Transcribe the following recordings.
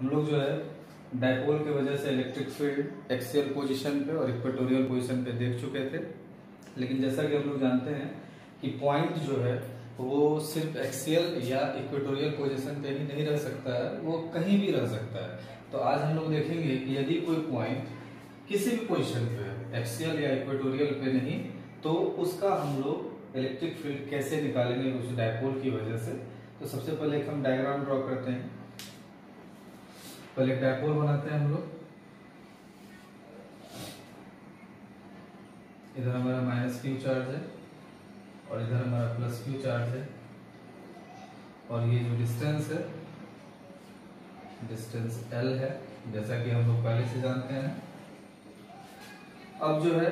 हम लोग जो है डायपोल की वजह से इलेक्ट्रिक फील्ड एक्सियल पोजीशन पे और इक्वेटोरियल पोजीशन पे देख चुके थे। लेकिन जैसा कि हम लोग जानते हैं कि पॉइंट जो है वो सिर्फ एक्सियल या इक्वेटोरियल पोजीशन पे ही नहीं रह सकता है, वो कहीं भी रह सकता है। तो आज हम लोग देखेंगे कि यदि कोई पॉइंट किसी भी पोजीशन पे है, एक्सियल या इक्वेटोरियल पे नहीं, तो उसका हम लोग इलेक्ट्रिक फील्ड कैसे निकालेंगे उस डायपोल की वजह से। तो सबसे पहले एक हम डायग्राम ड्रॉ करते हैं। पहले एक डायपोल बनाते हैं हम लोग। इधर हमारा माइनस क्यू चार्ज है और इधर हमारा प्लस क्यू चार्ज है, और ये जो डिस्टेंस है, डिस्टेंस L है, जैसा कि हम लोग पहले से जानते हैं। अब जो है,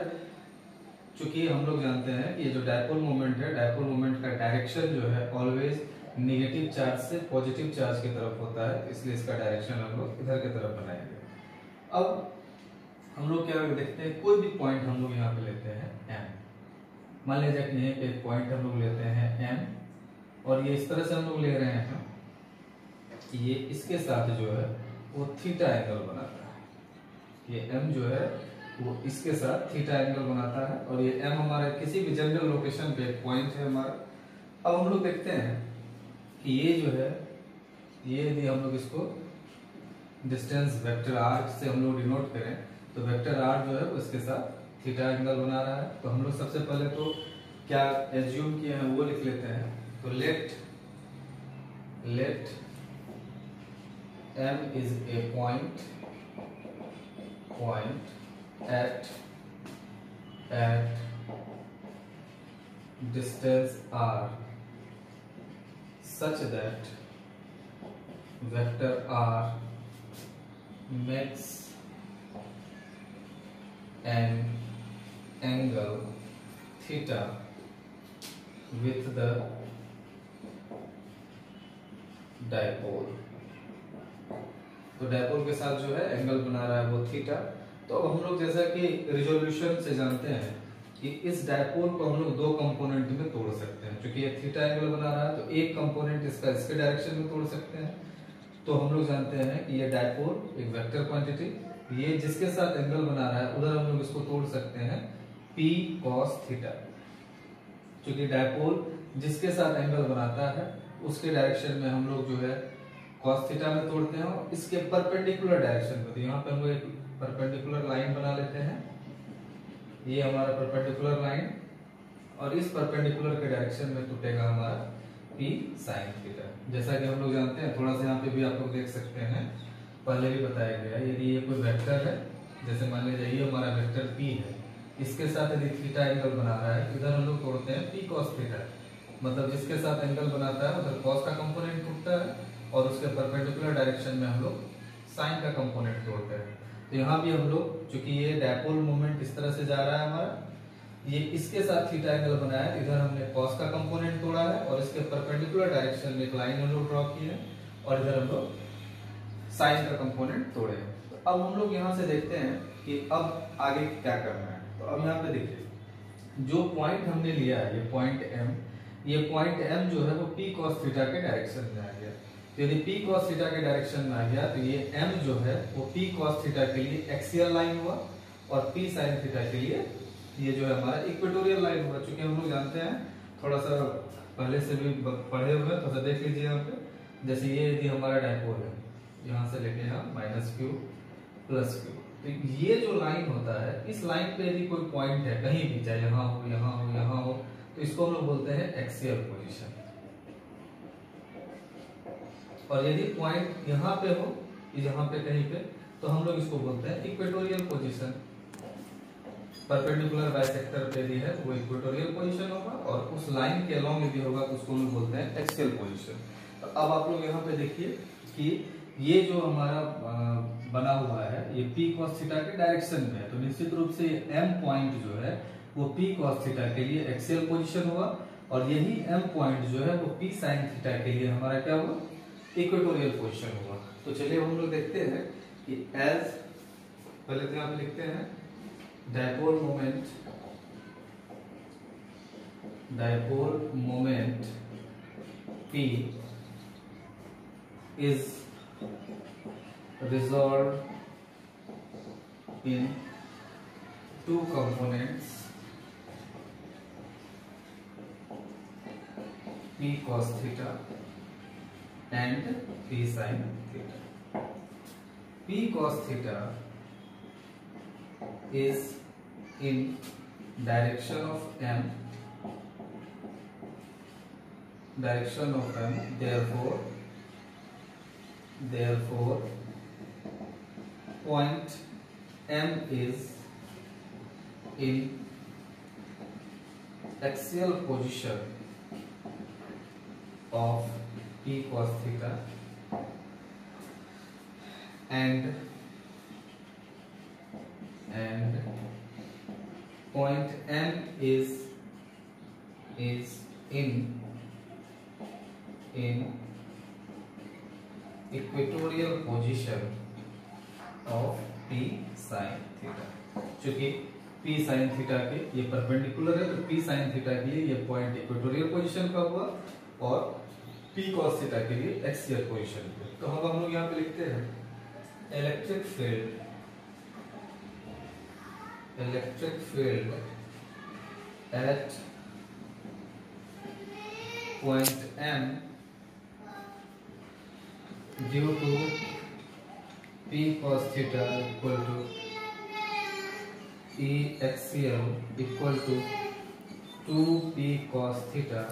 चूंकि हम लोग जानते हैं कि ये जो डायपोल मोमेंट है, डायपोल मोमेंट का डायरेक्शन जो है ऑलवेज नेगेटिव चार्ज से पॉजिटिव चार्ज की तरफ होता है, इसलिए इसका डायरेक्शन हम लोग इधर की तरफ बनाएंगे। अब हम लोग क्या देखते हैं, कोई भी पॉइंट हम लोग यहाँ पे लेते हैं M। मान लीजिए कि यहीं पे एक पॉइंट हम लोग लेते हैं M, और ये इस तरह से हम लोग ले रहे हैं कि ये इसके साथ जो है वो थीटा एंगल बनाता है। ये M जो है वो इसके साथ थीटा एंगल बनाता है, और ये M हमारा किसी भी जनरल लोकेशन पे एक पॉइंट है हमारा। अब हम लोग देखते हैं कि ये जो है, ये यदि हम लोग इसको डिस्टेंस वेक्टर r से हम लोग डिनोट करें, तो वेक्टर r जो है वो इसके साथ थीटा एंगल बना रहा है। तो हम लोग सबसे पहले तो क्या एज्यूम किए हैं वो लिख लेते हैं। तो let M is a point at distance r such that vector r makes an angle theta with the dipole। तो डायपोल के साथ जो है एंगल बना रहा है वो थीटा। तो अब हम लोग जैसा कि रिजोल्यूशन से जानते हैं कि इस डायपोल को हम लोग दो कंपोनेंट में तोड़ सकते हैं। क्योंकि ये थीटा एंगल बना रहा है, तो एक कंपोनेंट इसका इसके डायरेक्शन में तोड़ सकते हैं। तो हम लोग जानते हैं कि ये डायपोल एक वेक्टर क्वांटिटी, ये जिसके साथ एंगल बना रहा है उधर हम लोग इसको तोड़ सकते हैं P cos थीटा। क्योंकि डायपोल जिसके साथ एंगल बनाता है उसके डायरेक्शन में हम लोग जो है cos थीटा में तोड़ते हैं, और इसके परपेंडिकुलर डायरेक्शन में। तो यहाँ पे हम लोग एक परपेंडिकुलर लाइन बना लेते हैं, ये हमारा परपेंडिकुलर लाइन, और इस परपेंडिकुलर के डायरेक्शन में टूटेगा हमारा P sin थीटा। जैसा कि हम लोग जानते हैं, थोड़ा सा यहाँ पे भी आप लोग देख सकते हैं, पहले भी बताया गया है, यदि ये कोई वेक्टर है, जैसे मान लीजिए ये हमारा वेक्टर P है, इसके साथ यदि थीटा एंगल बना रहा है, इधर हम लोग तोड़ते हैं P cos थीटा। मतलब जिसके साथ एंगल बनाता है उधर cos का कंपोनेंट टूटता है, और उसके परपेंडिकुलर डायरेक्शन में हम लोग साइन का कंपोनेंट तोड़ते हैं। तो यहाँ भी हम लोग, चूंकि ये डायपोल मोमेंट इस तरह से जा रहा है हमारा, ये इसके साथ थीटा एंगल बनाया, इधर हमने cos का कंपोनेंट तोड़ा है, और इसके परपेंडिकुलर डायरेक्शन में एक लाइन हम लोग ड्रॉ की है, और इधर हम लोग साइन का कंपोनेंट तोड़े हैं। तो अब हम लोग यहाँ से देखते हैं कि अब आगे क्या करना है। तो अब यहाँ पे देखिए, जो पॉइंट हमने लिया है, ये पॉइंट M, ये पॉइंट M जो है वो P cos थीटा के डायरेक्शन में आ गया। तो यदि P cos थीटा के डायरेक्शन में आ गया, तो ये M जो है वो P cos थीटा के लिए एक्सियल लाइन हुआ, और P sin थीटा के लिए ये जो है हमारा इक्वेटोरियल लाइन हुआ। चूंकि हम लोग जानते हैं, थोड़ा सा पहले से भी पढ़े हुए, थोड़ा सा देख लीजिए यहाँ पे। जैसे ये यदि हमारा डायपोल है, यहाँ से लेके यहाँ माइनस क्यू प्लस क्यू, तो ये जो लाइन होता है, इस लाइन पे यदि कोई पॉइंट है कहीं भी, चाहे यहाँ हो, यहाँ हो, यहाँ हो, तो इसको हम लोग बोलते हैं एक्सियल पोजीशन। और यदि पॉइंट यहाँ पे हो, यहाँ पे कहीं पे, तो हम लोग इसको बोलते हैं इक्वेटोरियल पोजीशन। परपेंडिकुलर बाइसेक्टर पे भी है वो इक्वेटोरियल पोजीशन होगा, और उस लाइन के अलोंग यदि होगा तो उसको हम लोग बोलते हैं एक्सियल पोजीशन। तो अब आप लोग यहाँ पे देखिए कि ये जो हमारा बना हुआ है, ये P cos थीटा के डायरेक्शन में है। तो निश्चित रूप से M पॉइंट जो है वो P cos थीटा के लिए एक्सियल पोजीशन हुआ, और यही M पॉइंट जो है वो P sin थीटा के लिए हमारा क्या हुआ, इक्वेटोरियल पोजीशन हुआ। तो चलिए हम लोग देखते हैं कि एज, पहले तो यहाँ पे लिखते हैं dipole moment P is resolved in two components, P cos theta and P sin theta. P cos theta is in direction of m, therefore point m is in axial position of P cos theta and point M is in equatorial position of P sin theta. चूंकि P sin theta के ये perpendicular है तो P sin theta के लिए ये point equatorial position का हुआ और P cos थीटा के लिए एक्सियल पोजीशन पे। तो हम लोग यहाँ पे लिखते हैं electric field at point M due to P cos theta equal to E axial equal to 2P cos theta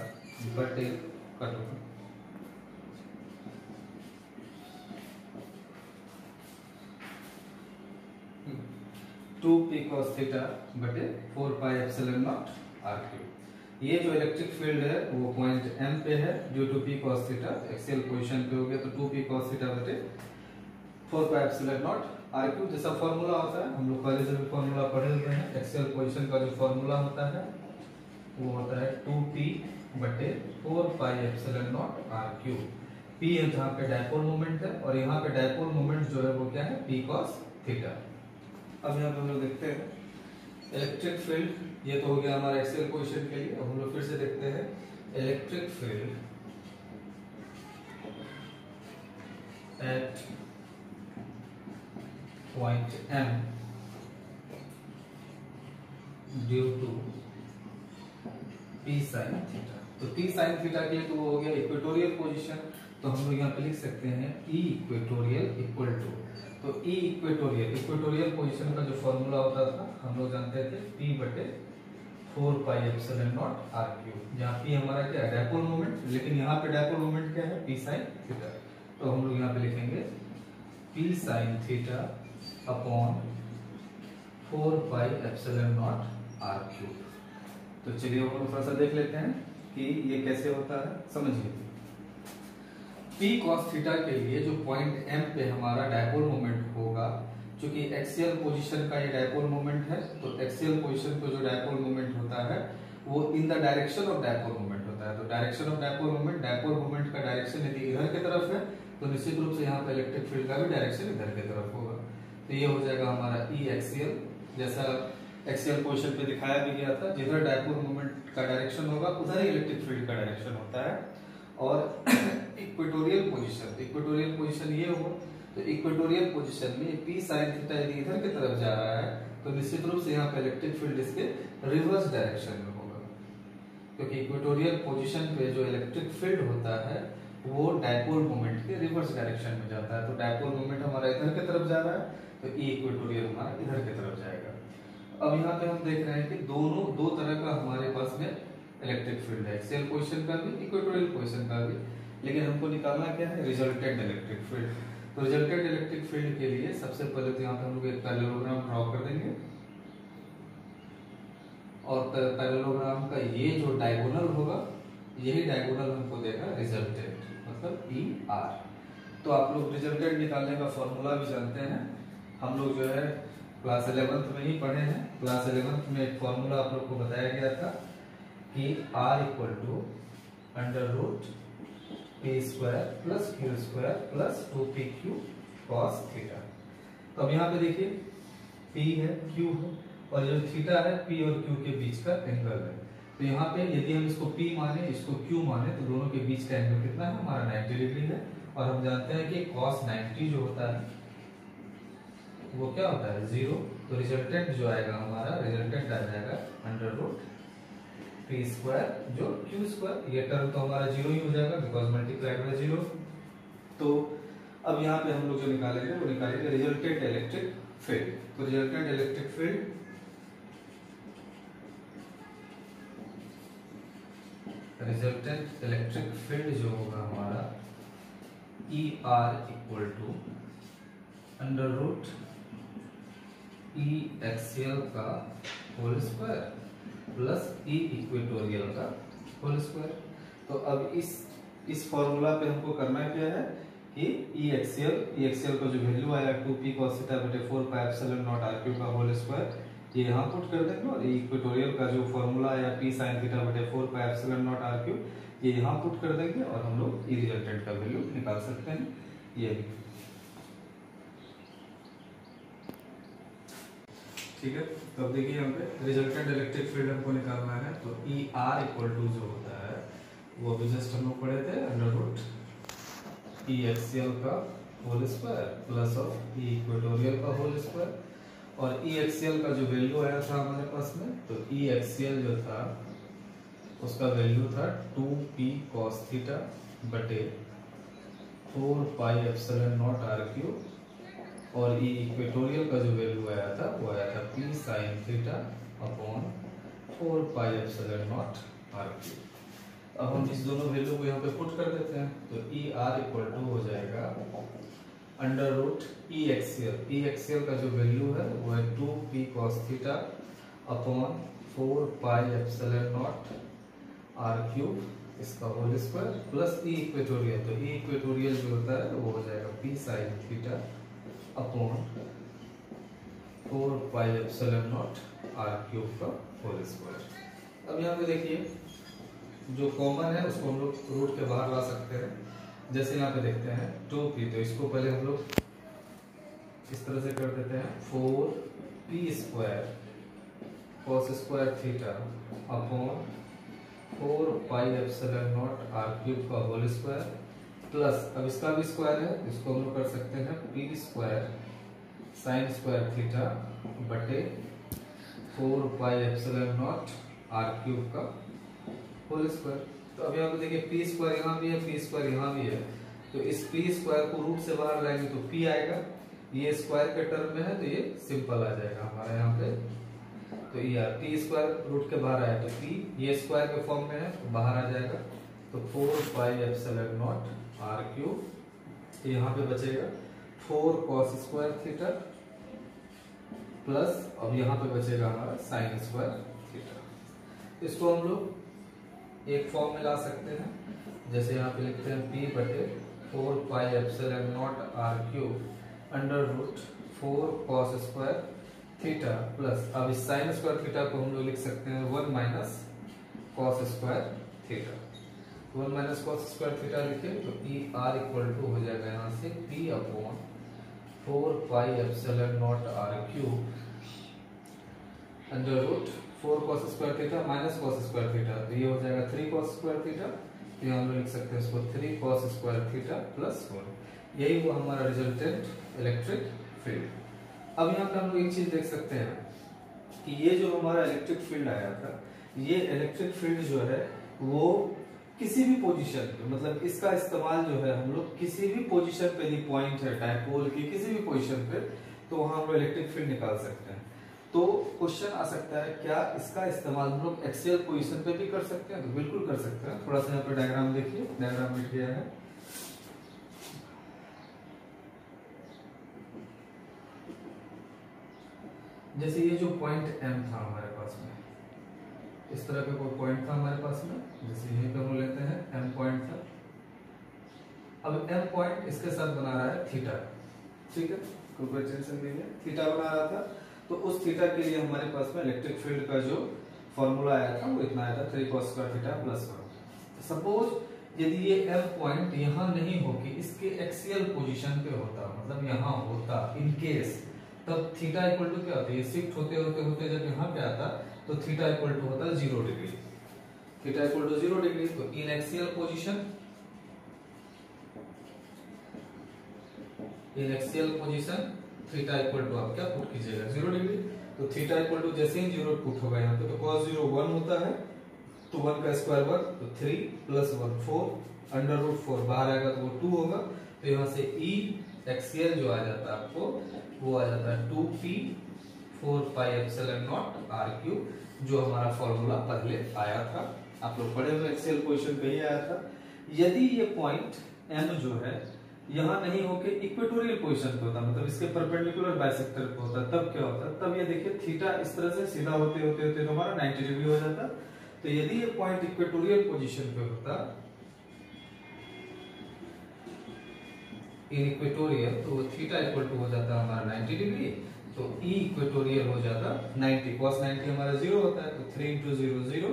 बटे कटो 2P cos थीटा बटे 4 pi epsilon naught r cube. ये जो इलेक्ट्रिक फील्ड है वो पॉइंट M पे है due to P cos theta, axial position पे हो गया तो 2P cos थीटा बटे 4 pi epsilon naught r cube. जैसा फॉर्मूला होता है हम लोग पहले से भी फॉर्मूला पढ़े हुए हैं, एक्सियल पोजीशन का जो फॉर्मूला होता है वो होता है 2P बटे 4 pi epsilon naught r cube. P है जहाँ पे डायपोल मोमेंट है और यहाँ पे डायपोल मोमेंट जो है वो क्या है P cos थीटा। अब यहाँ पे हम लोग देखते हैं इलेक्ट्रिक फील्ड, ये तो हो गया हमारा एक्सियल पोजीशन के लिए। अब हम लोग फिर से देखते हैं electric field at point M due to P sin theta. तो P sin थीटा के लिए तो वो हो गया इक्वेटोरियल पोजीशन, तो हम लोग यहाँ पे लिख सकते हैं E इक्वेटोरियल इक्वल टू, तो E इक्वेटोरियल पोजीशन का जो फॉर्मूला होता था हम लोग जानते थे P बटे 4 pi epsilon naught r cube, जहाँ P हमारा क्या है डायपोल मोमेंट, लेकिन यहाँ पे डायपोल मोमेंट क्या है P sin थीटा। तो हम लोग यहाँ पे लिखेंगे P sin theta upon 4 pi epsilon naught r cube. तो चलिए हम लोग थोड़ा सा देख लेते हैं कि ये कैसे होता है, समझिए। P cos थीटा के लिए जो पॉइंट M पे हमारा डायपोल मोमेंट होगा, क्योंकि एक्सियल पोजीशन का ये डायपोल मोमेंट है, तो एक्सियल पोजीशन पे जो डायपोल मोमेंट होता है वो in the direction of dipole moment होता है। तो डायरेक्शन ऑफ डायपोल मोमेंट का डायरेक्शन यदि इधर की तरफ है तो निश्चित रूप से यहाँ पे इलेक्ट्रिक फील्ड का भी डायरेक्शन इधर की तरफ होगा। तो ये हो जाएगा हमारा E एक्सियल, जैसा एक्सियल पोजीशन पे दिखाया भी गया था, जिधर डायपोल मोमेंट का डायरेक्शन होगा उधर ही इलेक्ट्रिक फील्ड का डायरेक्शन होता है। और इक्वेटोरियल पोजीशन ये हुआ, तो इक्वेटोरियल पोजीशन में P sin थीटा यदि इधर की तरफ जा रहा है तो निश्चित रूप से यहाँ पे इलेक्ट्रिक फील्ड इसके रिवर्स डायरेक्शन में होगा, क्योंकि इक्वेटोरियल पोजीशन पे जो इलेक्ट्रिक फील्ड होता है वो डायपोल मोमेंट के रिवर्स डायरेक्शन में जाता है। तो डायपोल मोमेंट हमारा इधर की तरफ जा रहा है तो E इक्वेटोरियल हमारा इधर की तरफ जाएगा। अब यहाँ पे हम देख रहे हैं कि दो तरह का हमारे पास में इलेक्ट्रिक फील्ड है, एक्सियल पोजीशन का भी इक्वेटोरियल पोजीशन का भी, लेकिन हमको निकालना क्या है रिजल्टेंट इलेक्ट्रिक फील्ड। तो रिजल्टेंट इलेक्ट्रिक फील्ड के लिए सबसे पहले तो यहाँ पे हम लोग एक पैरेललोग्राम ड्रॉ कर देंगे और पैरेललोग्राम का ये जो डायगोनल होगा यही डायगोनल हमको देगा रिजल्टेंट, मतलब ER। तो आप लोग रिजल्टेंट निकालने का फॉर्मूला भी जानते हैं, हम लोग जो है क्लास 11th में ही पढ़े हैं। क्लास 11th में एक फॉर्मूला आप लोग को बताया गया था कि R equal to under root P square plus Q square plus 2PQ cos theta. तो अब यहाँ पे देखिए P है, Q है और जो थीटा है P और Q के बीच का एंगल है। तो यहाँ पे यदि हम इसको P माने इसको Q माने तो दोनों के बीच का एंगल कितना है हमारा 90 डिग्री है। और हम जानते हैं कि cos 90 जो होता है वो क्या होता है 0, तो रिजल्टेंट जो आएगा हमारा, रिजल्टेंट आ जाएगा अंडर रूट पी स्क्वायर जो क्यू स्क्वायर, ये टर्म तो हमारा 0 ही हो जाएगा बिकॉज मल्टीप्लाइड बाय 0। तो अब यहाँ पे हम लोग जो निकालेंगे वो निकालेंगे रिजल्टेंट इलेक्ट्रिक फील्ड। तो रिजल्टेंट इलेक्ट्रिक फील्ड जो होगा हमारा E R equal to under root E axial का whole square plus E equatorial का होल स्क्वायर। तो अब इस फॉर्मूला पे हमको करना क्या है कि ई एक्सियल का जो वैल्यू आया 2p cos थीटा बटे 4 pi epsilon naught r cube का होल स्क्वायर, ये यहाँ पुट कर देंगे, और ई इक्वेटोरियल का जो फॉर्मूला आया p sin थीटा बटे 4 pi epsilon naught r cube, ये यहाँ पुट कर देंगे और हम लोग ई रिजल्टेंट का वैल्यू निकाल सकते हैं। ये ठीक है। तो अब देखिए यहाँ पे रिजल्टेंट इलेक्ट्रिक फील्ड हमको निकालना है, तो ई आर इक्वल टू जो होता है वो अभी जस्ट हम लोग पढ़े थे अंडर रूट ई एक्सियल का whole square plus of E equatorial का होल स्क्वायर, और ई एक्सियल का जो वैल्यू आया था हमारे पास में, तो ई एक्सियल जो था उसका वैल्यू था 2p cos थीटा बटे 4 pi epsilon naught r cube, और ई इक्वेटोरियल का जो वैल्यू आया था वो आया था p sin theta upon 4 pi epsilon naught r cube. अब हम इस दोनों वैल्यू को यहाँ पे पुट कर देते हैं, तो ई आर इक्वल टू हो जाएगा अंडर रूट ई एक्सियल का जो वैल्यू है वो है 2p cos theta upon 4 pi epsilon naught r cube इसका whole square plus E equatorial, तो ई इक्वेटोरियल जो होता है वो हो जाएगा p sin theta upon 4 pi epsilon naught r cube का होल स्क्वायर। अब यहाँ पे देखिए जो कॉमन है उसको हम लोग रूट के बाहर ला सकते हैं। जैसे यहाँ पे देखते हैं 2p, तो इसको पहले हम लोग इस तरह से कर देते हैं 4p square cos square theta upon 4 pi epsilon naught r cube का होल स्क्वायर प्लस, अब इसका भी स्क्वायर है, इसको हम लोग कर सकते हैं p square sine square theta बटे 4 pi epsilon naught r cube का होल स्क्वायर। तो अब यहाँ पे देखिए p स्क्वायर यहाँ भी है, p स्क्वायर यहाँ भी है, तो इस p स्क्वायर को रूट से बाहर लाएंगे तो p आएगा, ये स्क्वायर के टर्म में है तो ये सिंपल आ जाएगा हमारा यहाँ पे। तो यार p स्क्वायर रूट के बाहर आया तो p ये स्क्वायर के फॉर्म में है तो बाहर आ जाएगा, तो 4 pi epsilon naught r cube, यहाँ पे बचेगा 4 cos स्क्वायर थीटा प्लस, अब यहाँ पे बचेगा हमारा साइन स्क्वायर थीटा। इसको हम लोग एक फॉर्म में ला सकते हैं, जैसे यहाँ पे लिखते हैं p बटे 4 pi epsilon naught r cube under root 4 cos square theta plus, अब इस साइन स्क्वायर थीटा को हम लोग लिख सकते हैं 1 minus cos square theta. 1 minus cos square theta लिखे तो ई आर इक्वल टू हो जाएगा यहाँ से p upon 4 pi epsilon naught r cube under root 4 cos square theta minus cos square theta, तो ये हो जाएगा 3 cos स्क्वायर थीटा, तो हम लोग लिख सकते हैं इसको 3 cos स्क्वायर थीटा प्लस 1। यही वो हमारा रिजल्टेंट इलेक्ट्रिक फील्ड। अब यहाँ पे हम लोग एक चीज देख सकते हैं कि ये जो हमारा इलेक्ट्रिक फील्ड आया था, ये इलेक्ट्रिक फील्ड जो है वो किसी भी पोजीशन पे, मतलब इसका इस्तेमाल जो है हम लोग किसी भी पोजीशन पे, यदि पॉइंट है डायपोल की किसी भी पोजीशन पे, तो वहां हम लोग इलेक्ट्रिक फील्ड निकाल सकते हैं। तो क्वेश्चन आ सकता है क्या इसका इस्तेमाल हम लोग एक्सियल पोजीशन पे भी कर सकते हैं? तो बिल्कुल कर सकते हैं। थोड़ा सा यहाँ पे डायग्राम देखिए, डायग्राम लिख दिया है। जैसे ये जो पॉइंट M था हमारे पास में, इस तरह का कोई पॉइंट था हमारे पास में, जैसे यहीं पे हम लेते हैं M पॉइंट था। अब M पॉइंट इसके साथ बना रहा है थीटा, ठीक है, कोई टेंशन नहीं है, थीटा बना रहा था। तो उस थीटा के लिए हमारे पास में इलेक्ट्रिक फील्ड का जो फॉर्मूला आया था वो इतना आया था 3 cos square theta plus 1। Suppose यदि ये M पॉइंट यहाँ नहीं होके इसके एक्सियल पोजीशन पे होता, मतलब यहाँ होता इन केस, तब थीटा इक्वल टू क्या होता है, ये शिफ्ट होते होते होते जब यहाँ पे आता तो थीटा इक्वल टू होता 0 degree, theta equal to 0 degree. तो in axial position theta equal to आप क्या पुट कीजिएगा 0 डिग्री। तो थीटा इक्वल टू जैसे ही 0 पुट होगा यहाँ पे तो cos 0 1 होता है, तो 1 का स्क्वायर 1 तो 3 प्लस 1 4 अंडर रूट 4 बाहर आएगा तो वो 2 होगा। तो यहाँ से ई एक्सियल जो आ जाता है आपको वो आ जाता है 2p 4 pi epsilon naught R cube, जो हमारा फॉर्मूला पहले आया था, आप लोग पढ़े हुए एक्सियल पोजीशन पे ही आया था। यदि ये पॉइंट M जो है यहाँ नहीं होके इक्वेटोरियल पोजीशन पे होता, मतलब इसके परपेंडिकुलर बाइसेक्टर पे होता, तब क्या होता, तब ये देखिए थीटा इस तरह से सीधा होते होते होते तो हमारा 90 डिग्री हो जाता। तो यदि ये पॉइंट इक्वेटोरियल पोजीशन पे होता इन इक्वेटोरियल, तो थीटा इक्वल टू हो जाता हमारा 90 डिग्री, तो ई इक्वेटोरियल हो जाता 90, cos 90 हमारा 0 होता है, तो 3 इंटू 0 0,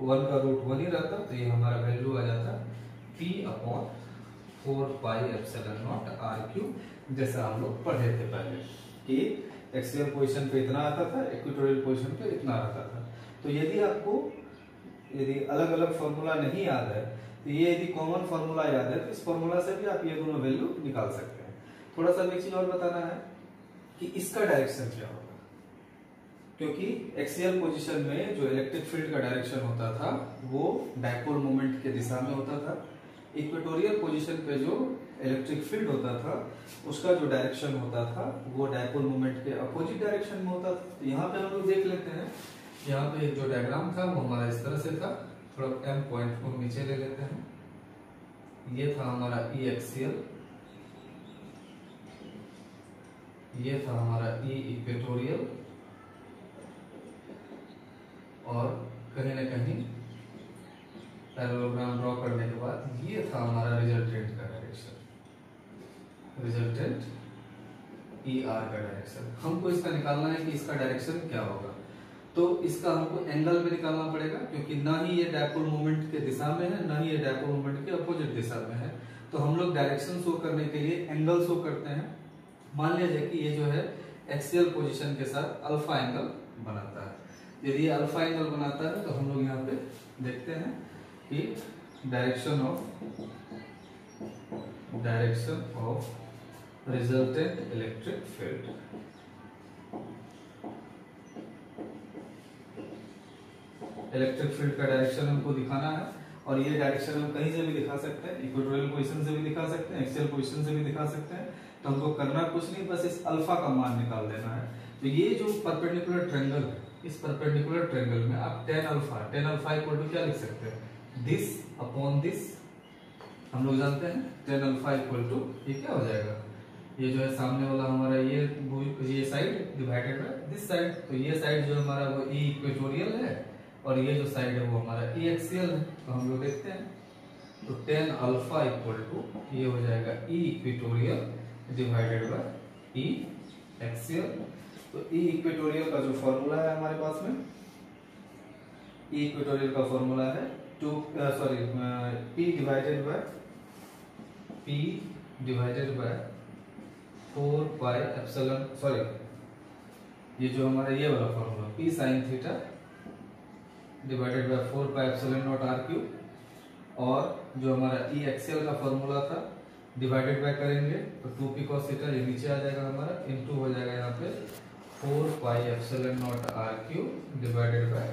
1 का रूट 1 ही रहता, तो ये हमारा वैल्यू आ जाता p upon 4 pi epsilon naught R cube, जैसा हम लोग पढ़े थे पहले कि एक्सियल पोजीशन पे इतना आता था, इक्वेटोरियल पोजीशन पे इतना आता था। तो यदि आपको यदि अलग अलग फॉर्मूला नहीं याद है, तो ये यदि कॉमन फॉर्मूला याद है तो इस फॉर्मूला से भी आप ये दोनों वैल्यू निकाल सकते हैं। थोड़ा सा एक चीज और बताना है कि इसका डायरेक्शन क्या होगा, क्योंकि एक्सियल पोजीशन में जो इलेक्ट्रिक फील्ड का डायरेक्शन होता था वो डायपोल मोमेंट के दिशा में होता था। इक्वेटोरियल पोजीशन पे जो इलेक्ट्रिक फील्ड होता था उसका जो डायरेक्शन होता था वो डायपोल मोमेंट के अपोजिट डायरेक्शन में होता था। तो यहाँ पे हम लोग देख लेते हैं, यहाँ पे जो डायग्राम था वो हमारा इस तरह से था, थोड़ा m पॉइंट को नीचे ले लेते हैं, ये था हमारा ई एक्सियल, ये था हमारा ई इक्वेटोरियल, और कहीं ना कहीं पैरेललोग्राम ड्रॉ करने के बाद ये था हमारा रिजल्टेंट का डायरेक्शन, रिजल्टेंट ई आर का डायरेक्शन। हमको इसका निकालना है कि इसका डायरेक्शन क्या होगा, तो इसका हमको एंगल में निकालना पड़ेगा, क्योंकि ना ही ये डायपोल मोमेंट के दिशा में है ना ही ये डायपोल मोमेंट के अपोजिट दिशा में है। तो हम लोग डायरेक्शन शो करने के लिए एंगल शो करते हैं। मान लीजिए कि ये जो है एक्सियल पोजीशन के साथ अल्फा एंगल बनाता है। यदि ये अल्फा एंगल बनाता है तो हम लोग यहाँ पे देखते हैं कि direction of resultant electric field, electric field का डायरेक्शन हमको दिखाना है, और ये डायरेक्शन हम कहीं से भी दिखा सकते हैं, इक्वेटोरियल पोजीशन से भी दिखा सकते हैं, एक्सियल पोजीशन से भी दिखा सकते हैं। तो हमको करना कुछ नहीं, बस इस अल्फा का मान निकाल देना है। तो ये जो परपेंडिकुलर ट्रायंगल है, इस परपेंडिकुलर ट्रायंगल में आप tan अल्फा इक्वल टू क्या लिख सकते हैं, दिस अपॉन दिस। हम लोग जानते हैं tan अल्फा इक्वल टू ये क्या हो जाएगा, ये जो है सामने वाला हमारा ये side divided by this side. तो ये साइड जो हमारा वो ई इक्वेटोरियल है और ये जो साइड है वो हमारा ई एक्सियल है। तो हम लोग देखते हैं, तो tan अल्फा इक्वल टू ये हो जाएगा E equatorial divided by E axial. तो ई इक्वेटोरियल का जो फॉर्मूला है हमारे पास में, ई इक्वेटोरियल का फॉर्मूला है P divided by 4 pi epsilon, ये जो हमारा ये वाला formula P sin theta divided by 4 pi epsilon naught R cube, और जो हमारा ई एक्सियल का फॉर्मूला था डिवाइडेड बाय करेंगे तो 2p cos थीटा, ये नीचे आ जाएगा हमारा, इनटू हो जाएगा यहाँ पे 4 pi epsilon naught R cube divided by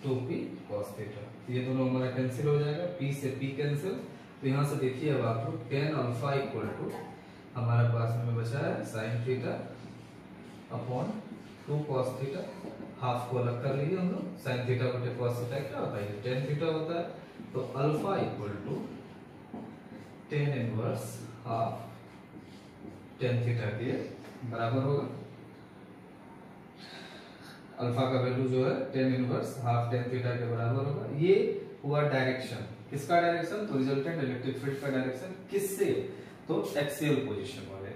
2p cos theta. ये दोनों हमारा कैंसिल हो जाएगा, p से p कैंसिल। तो यहाँ से देखिए अब आप लोग tan अल्फा इक्वल टू हमारे पास में बचा है sin theta upon 2 cos theta, half को अलग कर लीजिए हम लोग, sin थीटा बटे cos थीटा क्या होता है, tan थीटा होता है। तो alpha equal to tan inverse half tan theta के बराबर होगा। अल्फा का वैल्यू जो है tan inverse half tan theta के बराबर होगा। ये हुआ डायरेक्शन, किसका डायरेक्शन, तो रिजल्टेंट इलेक्ट्रिक फील्ड का डायरेक्शन किससे, तो एक्सियल पोजीशन वाले,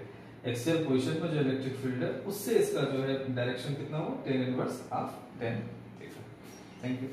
एक्सियल पोजीशन में जो इलेक्ट्रिक फील्ड है उससे इसका जो है डायरेक्शन कितना हो, tan inverse half tan theta. Thank you.